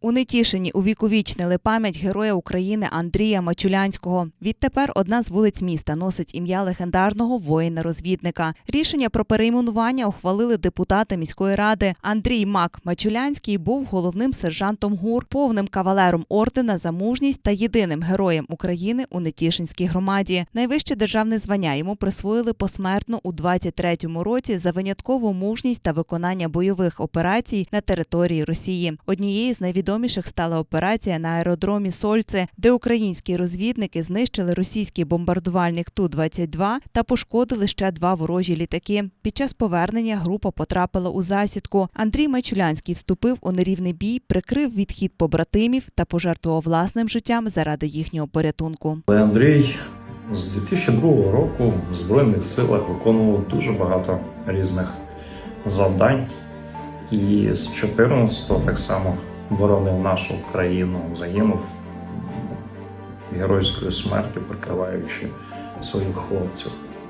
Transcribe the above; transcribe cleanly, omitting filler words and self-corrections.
У Нетішині увіковічнили пам'ять героя України Андрія Мачулянського. Відтепер одна з вулиць міста носить ім'я легендарного воїна-розвідника. Рішення про перейменування ухвалили депутати міської ради. Андрій «Мак» Мачулянський був головним сержантом ГУР, повним кавалером ордена за мужність та єдиним героєм України у Нетішинській громаді. Найвище державне звання йому присвоїли посмертно у 23-му році за виняткову мужність та виконання бойових операцій на території Росії. Однією з найвідоміших стала операція на аеродромі Сольце, де українські розвідники знищили російський бомбардувальник Ту-22 та пошкодили ще 2 ворожі літаки. Під час повернення група потрапила у засідку. Андрій Мачулянський вступив у нерівний бій, прикрив відхід побратимів та пожертвував власним життям заради їхнього порятунку. Андрій з 2002 року в Збройних силах виконував дуже багато різних завдань. І з 14-го так само боронив нашу країну, загинув геройською смертю, прикриваючи своїх хлопців.